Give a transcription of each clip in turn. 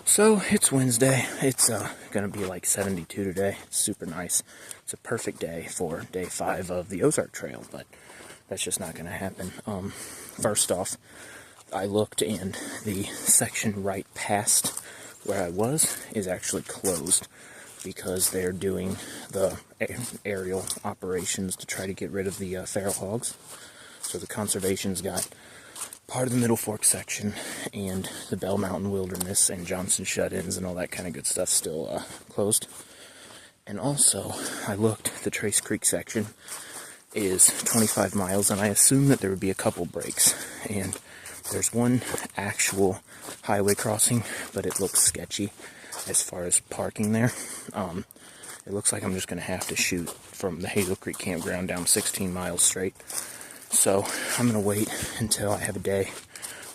So it's Wednesday. It's gonna be like 72 today. It's super nice. It's a perfect day for day 5 of the Ozark Trail, but that's just not gonna happen. First off, I looked and the section right past where I was is actually closed because they're doing the aerial operations to try to get rid of the feral hogs. So the conservation's got part of the Middle Fork section and the Bell Mountain Wilderness and Johnson shut-ins and all that kind of good stuff still closed. And also, I looked, the Trace Creek section is 25 miles, and I assumed that there would be a couple breaks. And there's one actual highway crossing, but it looks sketchy as far as parking there. It looks like I'm just going to have to shoot from the Hazel Creek campground down 16 miles straight. So I'm going to wait until I have a day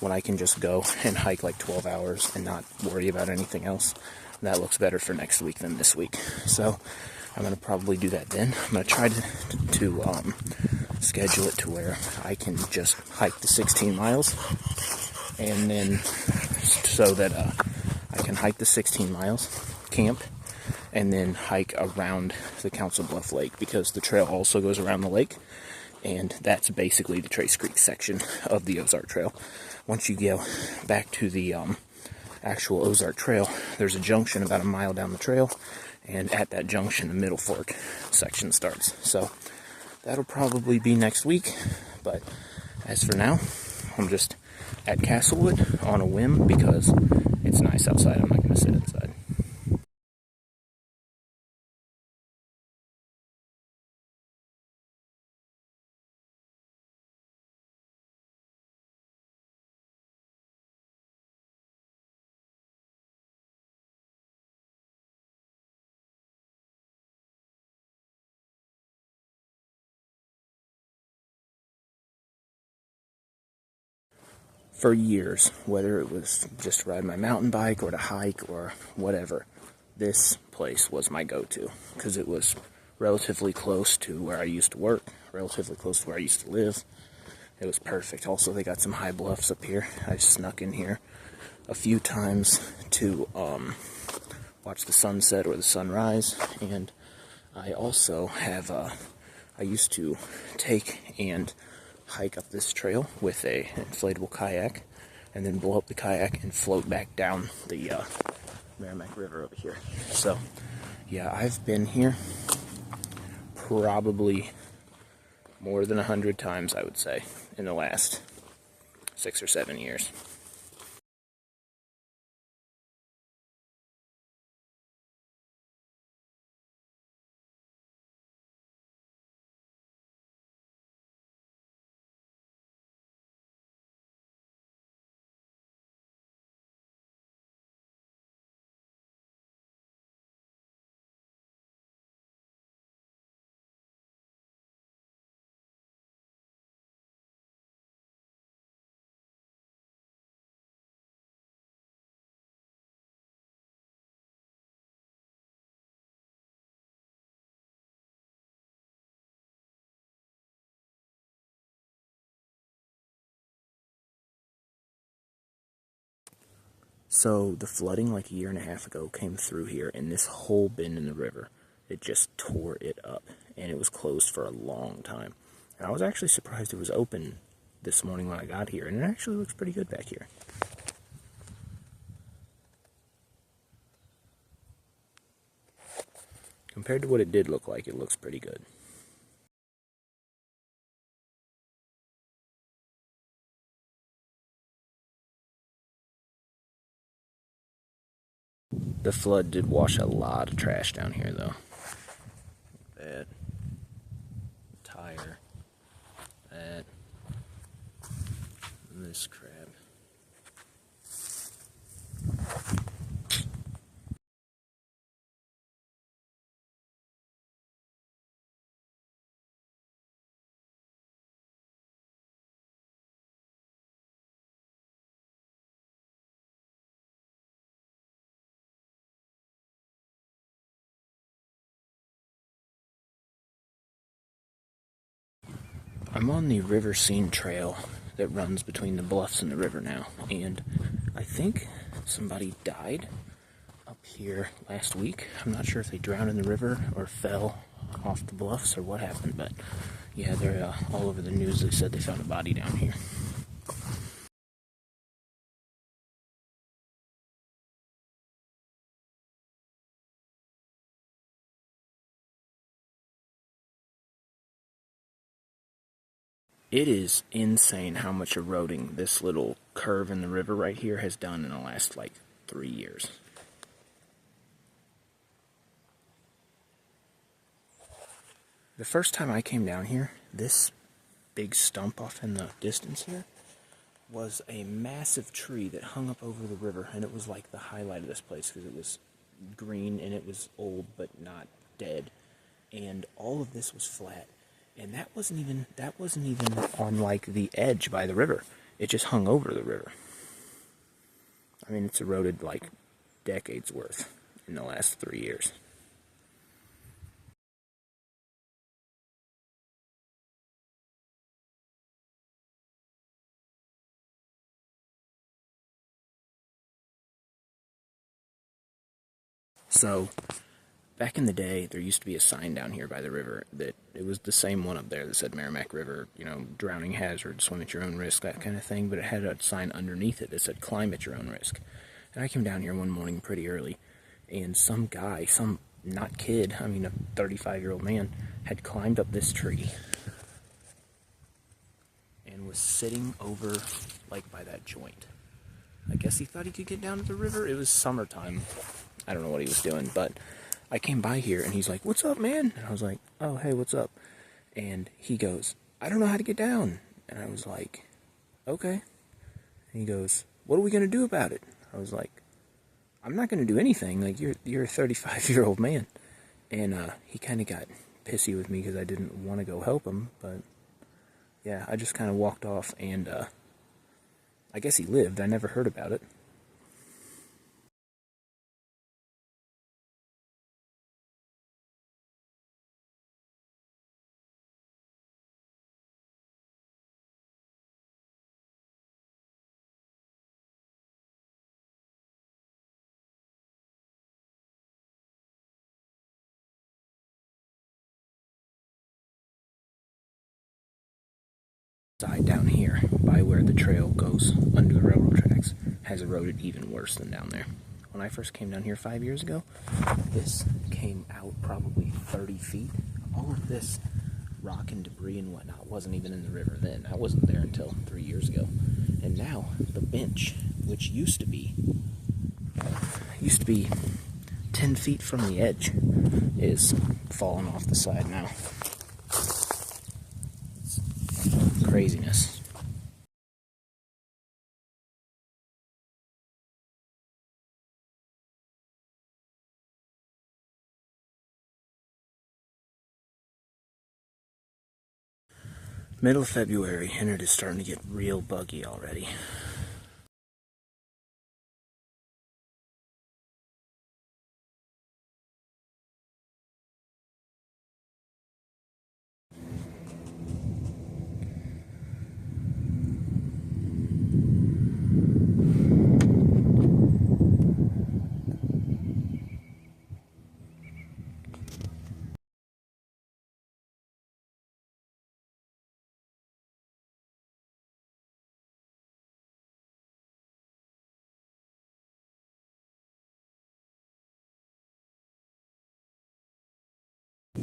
when I can just go and hike like 12 hours and not worry about anything else. That looks better for next week than this week. So I'm going to probably do that then. I'm going to try to schedule it to where I can just hike the 16 miles. And then so that I can hike the 16 miles, camp, and then hike around the Council Bluff Lake, because the trail also goes around the lake. And that's basically the Trace Creek section of the Ozark Trail. Once you go back to the actual Ozark Trail, there's a junction about a mile down the trail, and at that junction, the Middle Fork section starts. So that'll probably be next week, but as for now, I'm just at Castlewood on a whim because it's nice outside. I'm not going to sit inside. For years, whether it was just to ride my mountain bike or to hike or whatever, this place was my go-to because it was relatively close to where I used to work, relatively close to where I used to live. It was perfect. Also, they got some high bluffs up here. I snuck in here a few times to watch the sunset or the sunrise, and I also have I used to take and hike up this trail with a inflatable kayak and then blow up the kayak and float back down the Merrimack River over here. So yeah, I've been here probably more than 100 times, I would say, in the last 6 or 7 years. So the flooding like a year and a half ago came through here, and this whole bend in the river, it just tore it up, and it was closed for a long time. And I was actually surprised it was open this morning when I got here, and it actually looks pretty good back here. Compared to what it did look like, it looks pretty good. The flood did wash a lot of trash down here, though. That tire, that, this crap. I'm on the River Scene Trail that runs between the bluffs and the river now, and I think Somebody died up here last week. I'm not sure if they drowned in the river or fell off the bluffs or what happened, but yeah, they're all over the news. They said they found a body down here. It is insane how much eroding this little curve in the river right here has done in the last, like, 3 years. The first time I came down here, this big stump off in the distance here was a massive tree that hung up over the river, and it was like the highlight of this place because it was green and it was old but not dead, and all of this was flat. And that wasn't even on like the edge by the river. It just hung over the river. I mean, it's eroded like decades worth in the last 3 years. So, back in the day, there used to be a sign down here by the river that it was the same one up there that said Merrimack River, you know, drowning hazard, swim at your own risk, that kind of thing, but it had a sign underneath it that said climb at your own risk. And I came down here one morning pretty early, and some guy, some not kid, I mean a 35-year-old man, had climbed up this tree and was sitting over, like, by that joint. I guess he thought he could get down to the river. It was summertime. I don't know what he was doing, but I came by here, and he's like, "What's up, man?" And I was like, "Oh, hey, what's up?" And he goes, "I don't know how to get down." And I was like, "Okay." And he goes, "What are we going to do about it?" I was like, "I'm not going to do anything. Like, you're a 35-year-old man." And he kind of got pissy with me because I didn't want to go help him, but yeah, I just kind of walked off, and I guess he lived. I never heard about it. Side down here, by where the trail goes under the railroad tracks, has eroded even worse than down there. When I first came down here 5 years ago, this came out probably 30 feet. All of this rock and debris and whatnot wasn't even in the river then. I wasn't there until 3 years ago. And now, the bench, which used to be 10 feet from the edge, is falling off the side now. Craziness. Middle of February, and it is starting to get real buggy already.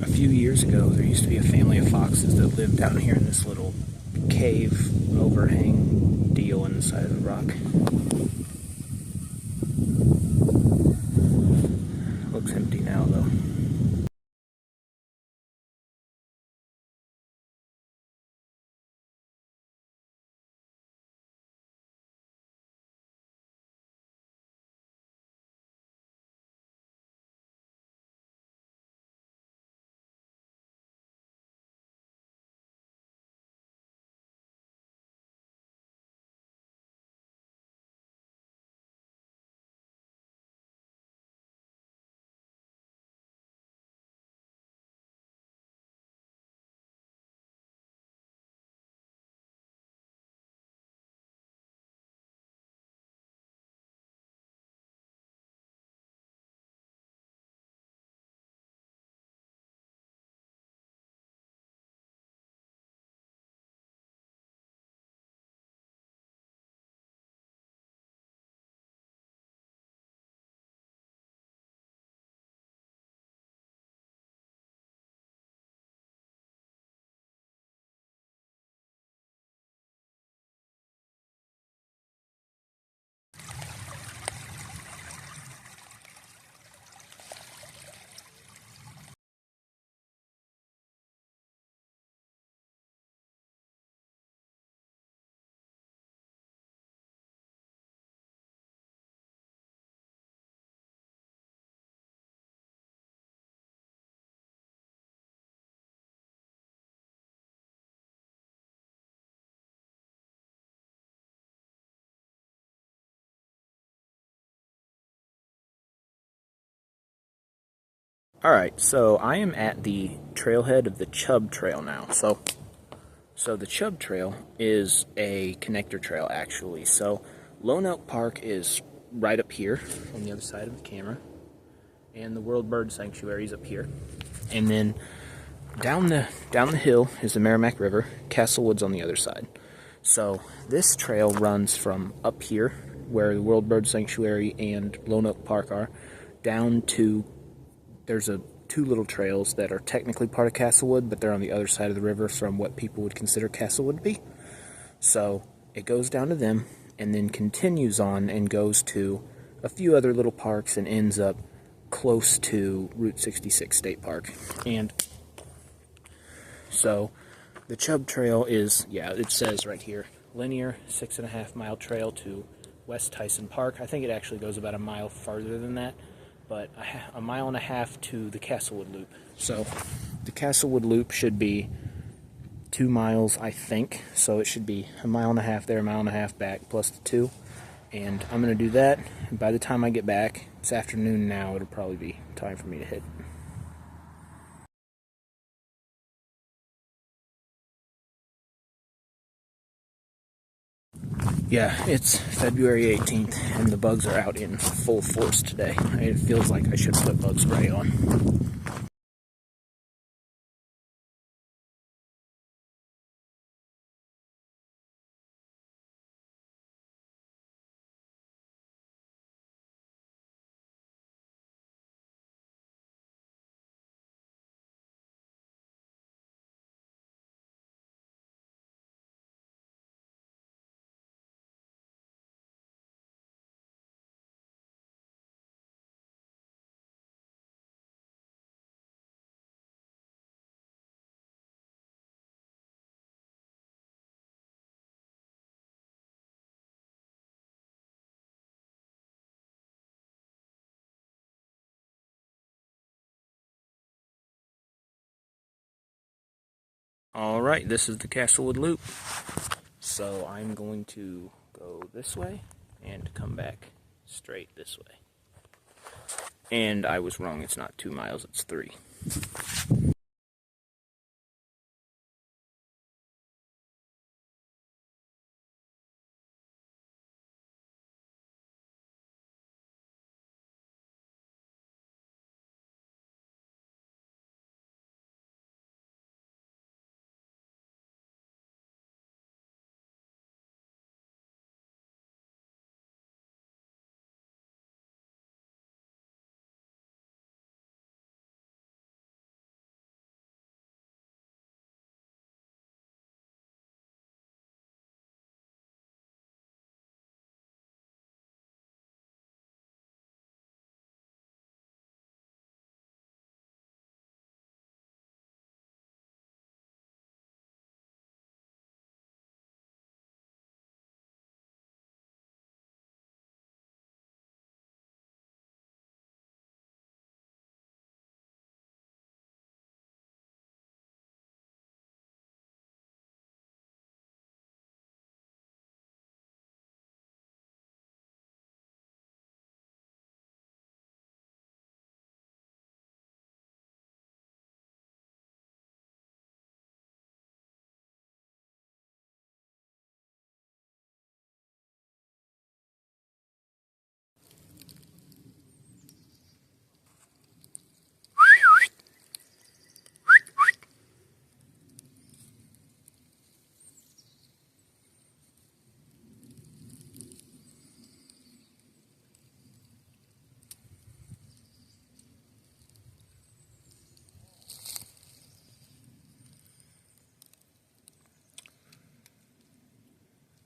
A few years ago, there used to be a family of foxes that lived down here in this little cave overhang deal in the side of the rock. Looks empty now, though. Alright, so I am at the trailhead of the Chubb Trail now. So the Chubb Trail is a connector trail, actually. So Lone Oak Park is right up here on the other side of the camera, and the World Bird Sanctuary is up here. And then down the hill is the Merrimack River. Castlewood's on the other side. So this trail runs from up here, where the World Bird Sanctuary and Lone Oak Park are, down to, there's two little trails that are technically part of Castlewood, but they're on the other side of the river from what people would consider Castlewood to be. So it goes down to them, and then continues on and goes to a few other little parks and ends up close to Route 66 State Park. And so the Chubb Trail is, yeah, it says right here, linear 6.5 mile trail to West Tyson Park. I think it actually goes about a mile farther than that, but a mile and a half to the Castlewood Loop. So the Castlewood Loop should be 2 miles, I think. So it should be a mile and a half there, a mile and a half back, plus the 2. And I'm going to do that. And by the time I get back, it's afternoon now, it'll probably be time for me to hit. Yeah, it's February 18th, and the bugs are out in full force today. It feels like I should put bug spray on. Alright, this is the Castlewood Loop. So I'm going to go this way and come back straight this way. And I was wrong, it's not 2 miles, it's 3.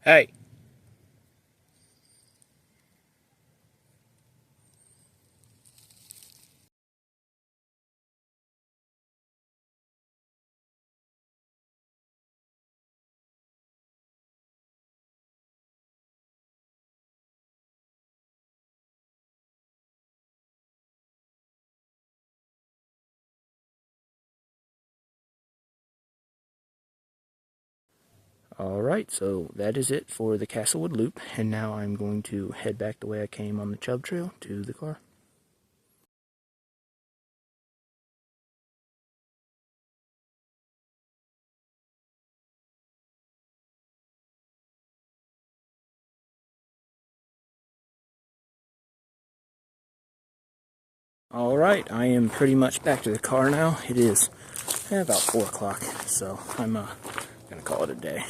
Hey! Alright, so that is it for the Castlewood Loop, and now I'm going to head back the way I came on the Chubb Trail to the car. Alright, I am pretty much back to the car now. It is about 4 o'clock, so I'm going to call it a day.